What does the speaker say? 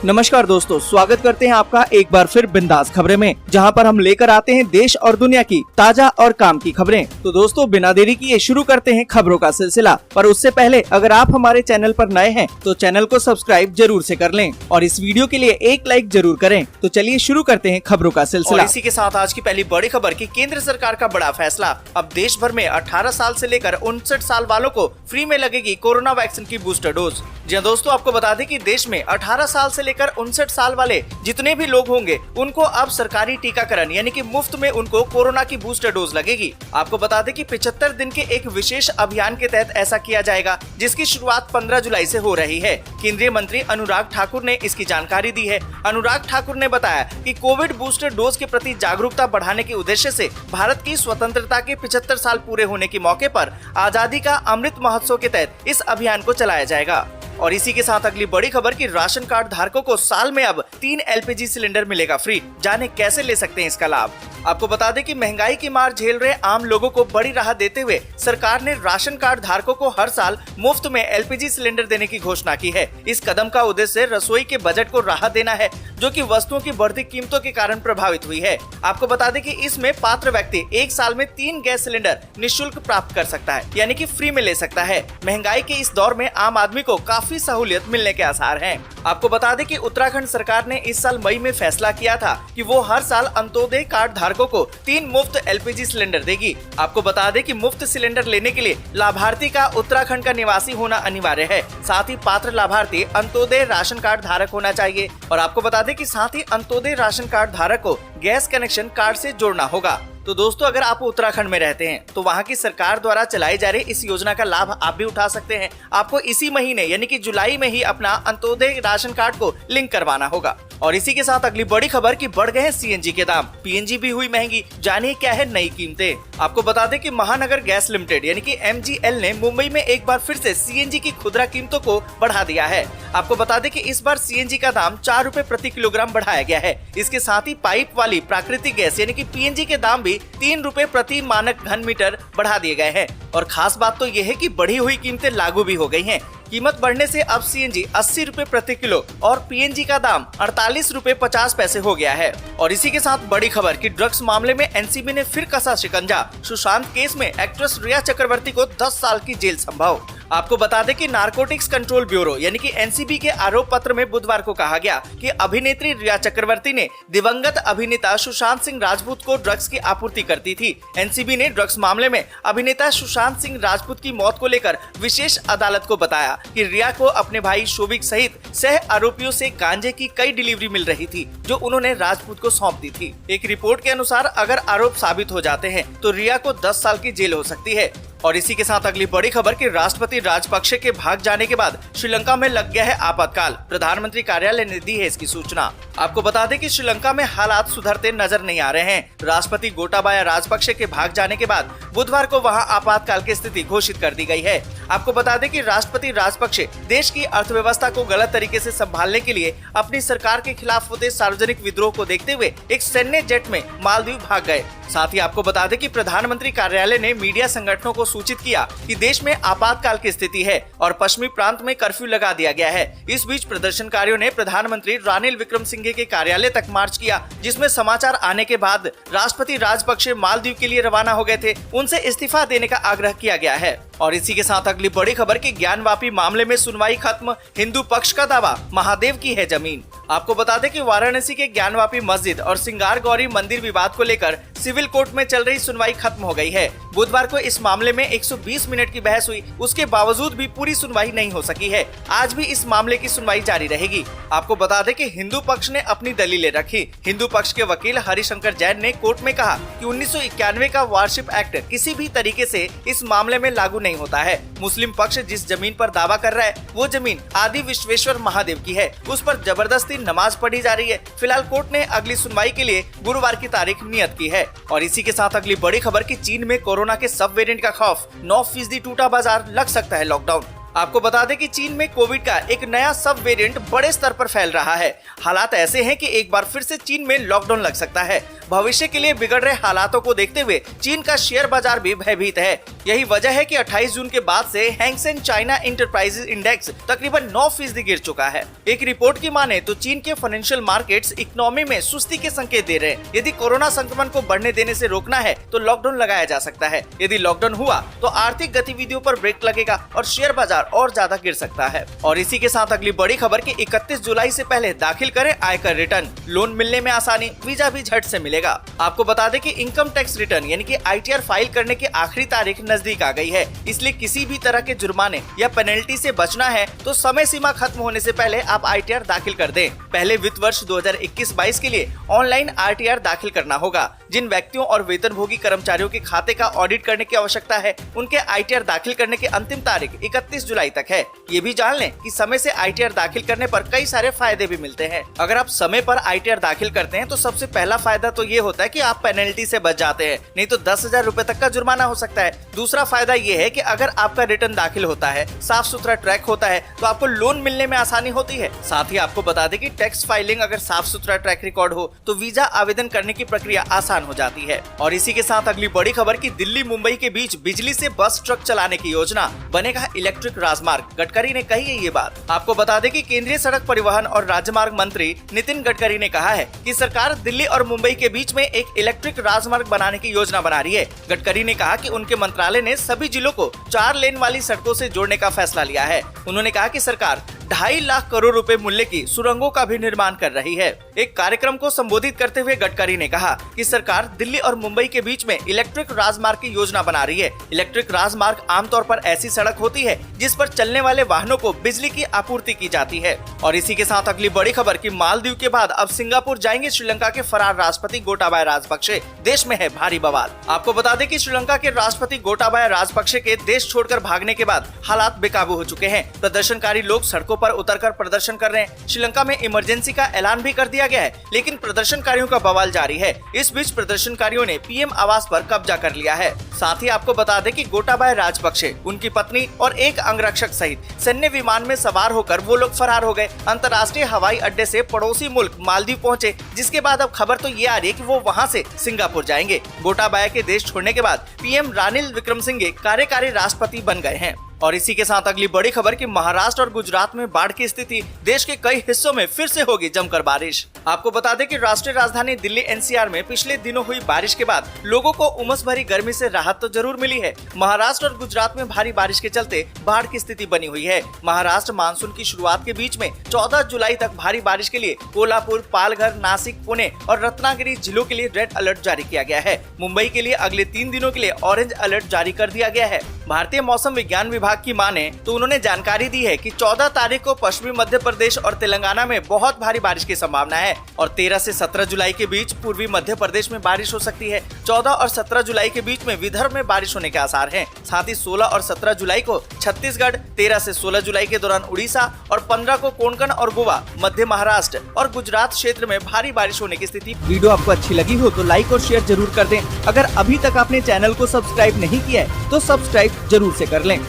नमस्कार दोस्तों, स्वागत करते हैं आपका एक बार फिर बिंदास खबरें में, जहां पर हम लेकर आते हैं देश और दुनिया की ताजा और काम की खबरें। तो दोस्तों, बिना देरी किए शुरू करते हैं खबरों का सिलसिला। पर उससे पहले अगर आप हमारे चैनल पर नए हैं तो चैनल को सब्सक्राइब जरूर से कर लें और इस वीडियो के लिए एक लाइक जरूर करें। तो चलिए शुरू करते हैं खबरों का सिलसिला। और इसी के साथ आज की पहली बड़ी खबर की केंद्र सरकार का बड़ा फैसला। अब देश भर में 18 साल से लेकर 59 साल वालों को फ्री में लगेगी कोरोना वैक्सीन की बूस्टर डोज। जी दोस्तों, आपको बता दें कि देश में 18 साल से लेकर 59 साल वाले जितने भी लोग होंगे उनको अब सरकारी टीकाकरण यानी कि मुफ्त में उनको कोरोना की बूस्टर डोज लगेगी। आपको बता दें कि 75 दिन के एक विशेष अभियान के तहत ऐसा किया जाएगा, जिसकी शुरुआत 15 जुलाई से हो रही है। केंद्रीय मंत्री अनुराग ठाकुर ने इसकी जानकारी दी है। अनुराग ठाकुर ने बताया कि कोविड बूस्टर डोज के प्रति जागरूकता बढ़ाने के उद्देश्य से भारत की स्वतंत्रता के 75 साल पूरे होने के मौके पर आजादी का अमृत महोत्सव के तहत इस अभियान को चलाया जाएगा। और इसी के साथ अगली बड़ी खबर की राशन कार्ड धारकों को साल में अब 3 LPG सिलेंडर मिलेगा फ्री। जाने कैसे ले सकते हैं इसका लाभ। आपको बता दें कि महंगाई की मार झेल रहे आम लोगों को बड़ी राहत देते हुए सरकार ने राशन कार्ड धारकों को हर साल मुफ्त में LPG सिलेंडर देने की घोषणा की है। इस कदम का उद्देश्य रसोई के बजट को राहत देना है, जो कि वस्तुओं की बढ़ती कीमतों के कारण प्रभावित हुई है। आपको बता दें कि इसमें पात्र व्यक्ति एक साल में 3 गैस सिलेंडर निःशुल्क प्राप्त कर सकता है, यानी कि फ्री में ले सकता है। महंगाई के इस दौर में आम आदमी को काफी सहूलियत मिलने के आसार हैं। आपको बता दें कि उत्तराखंड सरकार ने इस साल मई में फैसला किया था कि वो हर साल अंत्योदय कार्ड धारकों को 3 मुफ्त LPG सिलेंडर देगी। आपको बता दें कि मुफ्त सिलेंडर लेने के लिए लाभार्थी का उत्तराखंड का निवासी होना अनिवार्य है। साथ ही पात्र लाभार्थी अंत्योदय राशन कार्ड धारक होना चाहिए। और आपको बता दें कि साथ ही अंत्योदय राशन कार्ड धारक को गैस कनेक्शन कार्ड से जोड़ना होगा। तो दोस्तों, अगर आप उत्तराखंड में रहते हैं तो वहां की सरकार द्वारा चलाई जा रही इस योजना का लाभ आप भी उठा सकते हैं। आपको इसी महीने यानी कि जुलाई में ही अपना अंत्योदय राशन कार्ड को लिंक करवाना होगा। और इसी के साथ अगली बड़ी खबर की बढ़ गए हैं CNG के दाम। PNG भी हुई महंगी। जानिए क्या है नई कीमतें। आपको बता दें कि महानगर गैस लिमिटेड यानी कि MGL ने मुंबई में एक बार फिर से CNG की खुदरा कीमतों को बढ़ा दिया है। आपको बता दें कि इस बार CNG का दाम 4 रुपए प्रति किलोग्राम बढ़ाया गया है। इसके साथ ही पाइप वाली प्राकृतिक गैस यानी कि PNG के दाम भी 3 रुपए प्रति मानक घन मीटर बढ़ा दिए गए हैं। और खास बात तो यह है कि बढ़ी हुई कीमतें लागू भी हो गई हैं। कीमत बढ़ने से अब CNG 80 रुपए प्रति किलो और PNG का दाम 48 रुपए 50 पैसे हो गया है। और इसी के साथ बड़ी खबर कि ड्रग्स मामले में NCB ने फिर कसा शिकंजा। सुशांत केस में एक्ट्रेस रिया चक्रवर्ती को 10 साल की जेल संभव। आपको बता दें कि नारकोटिक्स कंट्रोल ब्यूरो यानी कि NCB के आरोप पत्र में बुधवार को कहा गया कि अभिनेत्री रिया चक्रवर्ती ने दिवंगत अभिनेता सुशांत सिंह राजपूत को ड्रग्स की आपूर्ति करती थी। NCB ने ड्रग्स मामले में अभिनेता सुशांत सिंह राजपूत की मौत को लेकर विशेष अदालत को बताया कि रिया को अपने भाई शोभिक सहित सह आरोपियों से गांजे की कई डिलीवरी मिल रही थी, जो उन्होंने राजपूत को सौंप दी थी। एक रिपोर्ट के अनुसार अगर आरोप साबित हो जाते हैं तो रिया को 10 साल की जेल हो सकती है। और इसी के साथ अगली बड़ी खबर कि राष्ट्रपति राजपक्षे के भाग जाने के बाद श्रीलंका में लग गया है आपातकाल। प्रधानमंत्री कार्यालय ने दी है इसकी सूचना। आपको बता दें कि श्रीलंका में हालात सुधरते नजर नहीं आ रहे हैं। राष्ट्रपति गोटाबाया राजपक्षे के भाग जाने के बाद बुधवार को वहां आपातकाल की स्थिति घोषित कर दी गई है। आपको बता दें कि राष्ट्रपति राजपक्षे देश की अर्थव्यवस्था को गलत तरीके से संभालने के लिए अपनी सरकार के खिलाफ होते सार्वजनिक विद्रोह को देखते हुए एक सैन्य जेट में मालदीव भाग गए। साथ ही आपको बता दें कि प्रधानमंत्री कार्यालय ने मीडिया संगठनों को सूचित किया कि देश में आपातकाल की स्थिति है और पश्चिमी प्रांत में कर्फ्यू लगा दिया गया है। इस बीच प्रदर्शनकारियों ने प्रधानमंत्री रानिल विक्रमसिंघे के कार्यालय तक मार्च किया, जिसमें समाचार आने के बाद राष्ट्रपति राजपक्षे मालदीव के लिए रवाना हो गए थे। उनसे इस्तीफा देने का आग्रह किया गया है। और इसी के साथ अगली बड़ी खबर की ज्ञानवापी मामले में सुनवाई खत्म। हिंदू पक्ष का दावा, महादेव की है जमीन। आपको बता दें कि वाराणसी के ज्ञानवापी मस्जिद और सिंगार गौरी मंदिर विवाद को लेकर सिविल कोर्ट में चल रही सुनवाई खत्म हो गई है। बुधवार को इस मामले में 120 मिनट की बहस हुई, उसके बावजूद भी पूरी सुनवाई नहीं हो सकी है। आज भी इस मामले की सुनवाई जारी रहेगी। आपको बता दें कि हिंदू पक्ष ने अपनी दलीलें रखी। हिंदू पक्ष के वकील हरिशंकर जैन ने कोर्ट में कहा कि 1991 का वारशिप एक्ट किसी भी तरीके से इस मामले में लागू नहीं होता है। मुस्लिम पक्ष जिस जमीन पर दावा कर रहा है वो जमीन आदि विश्वेश्वर महादेव की है। उस पर जबरदस्ती नमाज पढ़ी जा रही है। फिलहाल कोर्ट ने अगली सुनवाई के लिए गुरुवार की तारीख नियत की है। और इसी के साथ अगली बड़ी खबर की चीन में कोरोना के सब वेरिएंट का खौफ, 9% टूटा बाजार, लग सकता है लॉकडाउन। आपको बता दें कि चीन में कोविड का एक नया सब वेरिएंट बड़े स्तर पर फैल रहा है। हालात ऐसे हैं कि एक बार फिर से चीन में लॉकडाउन लग सकता है। भविष्य के लिए बिगड़ रहे हालातों को देखते हुए चीन का शेयर बाजार भी भयभीत है। यही वजह है कि 28 जून के बाद से Hang Seng China enterprises index तकरीबन 9% गिर चुका है। एक रिपोर्ट की माने तो चीन के फाइनेंशियल मार्केट्स इकोनॉमी में सुस्ती के संकेत दे रहे हैं। यदि कोरोना संक्रमण को बढ़ने देने से रोकना है तो लॉकडाउन लगाया जा सकता है। यदि लॉकडाउन हुआ तो आर्थिक गतिविधियों पर ब्रेक लगेगा और शेयर बाजार और ज्यादा गिर सकता है। और इसी के साथ अगली बड़ी खबर कि 31 जुलाई से पहले दाखिल करें आयकर रिटर्न, लोन मिलने में आसानी, वीजा भी झट से मिलेगा। आपको बता दें कि इनकम टैक्स रिटर्न यानी कि ITR फाइल करने की आखिरी तारीख नजदीक आ गई है। इसलिए किसी भी तरह के जुर्माने या पेनल्टी से बचना है तो समय सीमा खत्म होने से पहले आप ITR दाखिल कर दें। पहले वित्त वर्ष 2021-22 के लिए ऑनलाइन RTR दाखिल करना होगा। जिन व्यक्तियों और वेतनभोगी कर्मचारियों के खाते का ऑडिट करने की आवश्यकता है उनके ITR दाखिल करने की अंतिम तारीख 31 जुलाई तक है। ये भी जान लें कि समय से ITR दाखिल करने पर कई सारे फायदे भी मिलते हैं। अगर आप समय पर ITR दाखिल करते हैं तो सबसे पहला फायदा तो ये होता है कि आप पेनल्टी से बच जाते हैं, नहीं तो 10,000 रुपए तक का जुर्माना हो सकता है। दूसरा फायदा ये है कि अगर आपका रिटर्न दाखिल होता है, साफ सुथरा ट्रैक होता है तो आपको लोन मिलने में आसानी होती है। साथ ही आपको बता दें कि टैक्स फाइलिंग अगर साफ सुथरा ट्रैक रिकॉर्ड हो तो वीजा आवेदन करने की प्रक्रिया आसान हो जाती है। और इसी के साथ अगली बड़ी खबर कि दिल्ली मुंबई के बीच बिजली से बस ट्रक चलाने की योजना, बनेगा इलेक्ट्रिक राजमार्ग। गडकरी ने कही है ये बात। आपको बता दें कि केंद्रीय सड़क परिवहन और राजमार्ग मंत्री नितिन गडकरी ने कहा है कि सरकार दिल्ली और मुंबई के बीच में एक इलेक्ट्रिक राजमार्ग बनाने की योजना बना रही है। गडकरी ने कहा कि उनके मंत्रालय ने सभी जिलों को 4 लेन वाली सड़कों से जोड़ने का फैसला लिया है। उन्होंने कहा कि सरकार 2.5 लाख करोड़ रुपए मूल्य की सुरंगों का भी निर्माण कर रही है। एक कार्यक्रम को संबोधित करते हुए गडकरी ने कहा कि सरकार दिल्ली और मुंबई के बीच में इलेक्ट्रिक राजमार्ग की योजना बना रही है। इलेक्ट्रिक राजमार्ग आमतौर पर ऐसी सड़क होती है जिस पर चलने वाले वाहनों को बिजली की आपूर्ति की जाती है। और इसी के साथ अगली बड़ी खबर कि मालदीव के बाद अब सिंगापुर जाएंगे श्रीलंका के फरार राष्ट्रपति गोटाबाया राजपक्षे। देश में है भारी बवाल। आपको बता दें कि श्रीलंका के राष्ट्रपति गोटाबाया राजपक्षे के देश छोड़कर भागने के बाद हालात बेकाबू हो चुके हैं। प्रदर्शनकारी लोग सड़कों पर उतरकर प्रदर्शन कर रहे हैं। श्रीलंका में इमरजेंसी का ऐलान भी कर दिया गया है, लेकिन प्रदर्शनकारियों का बवाल जारी है। इस बीच प्रदर्शनकारियों ने PM आवास पर कब्जा कर लिया है। साथ ही आपको बता दें कि गोटाबाया राजपक्षे, उनकी पत्नी और एक अंगरक्षक सहित सैन्य विमान में सवार होकर वो लोग फरार हो गए। अंतर्राष्ट्रीय हवाई अड्डे से पड़ोसी मुल्क मालदीव पहुंचे, जिसके बाद अब खबर तो ये आ रही है कि वो वहां से सिंगापुर जाएंगे। गोटाबाया के देश छोड़ने के बाद PM रानिल विक्रमसिंघे कार्यकारी राष्ट्रपति बन गए हैं। और इसी के साथ अगली बड़ी खबर कि महाराष्ट्र और गुजरात में बाढ़ की स्थिति, देश के कई हिस्सों में फिर से होगी जमकर बारिश। आपको बता दें कि राष्ट्रीय राजधानी दिल्ली NCR में पिछले दिनों हुई बारिश के बाद लोगों को उमस भरी गर्मी से राहत तो जरूर मिली है। महाराष्ट्र और गुजरात में भारी बारिश के चलते बाढ़ की स्थिति बनी हुई है। महाराष्ट्र मानसून की शुरुआत के बीच में 14 जुलाई तक भारी बारिश के लिए कोल्हापुर, पालघर, नासिक, पुणे और रत्नागिरी जिलों के लिए रेड अलर्ट जारी किया गया है। मुंबई के लिए अगले 3 दिनों के लिए ऑरेंज अलर्ट जारी कर दिया गया है। भारतीय मौसम विज्ञान विभाग की माने तो उन्होंने जानकारी दी है कि 14 तारीख को पश्चिमी मध्य प्रदेश और तेलंगाना में बहुत भारी बारिश की संभावना है और 13 से 17 जुलाई के बीच पूर्वी मध्य प्रदेश में बारिश हो सकती है। 14 और 17 जुलाई के बीच में विदर्भ में बारिश होने के आसार हैं। साथ ही 16 और 17 जुलाई को छत्तीसगढ़, 13 से 16 जुलाई के दौरान उड़ीसा और 15 को कोंकण और गोवा, मध्य महाराष्ट्र और गुजरात क्षेत्र में भारी बारिश होने की स्थिति। वीडियो आपको अच्छी लगी हो तो लाइक और शेयर जरूर कर दें। अगर अभी तक आपने चैनल को सब्सक्राइब नहीं किया है तो सब्सक्राइब जरूर से कर लें।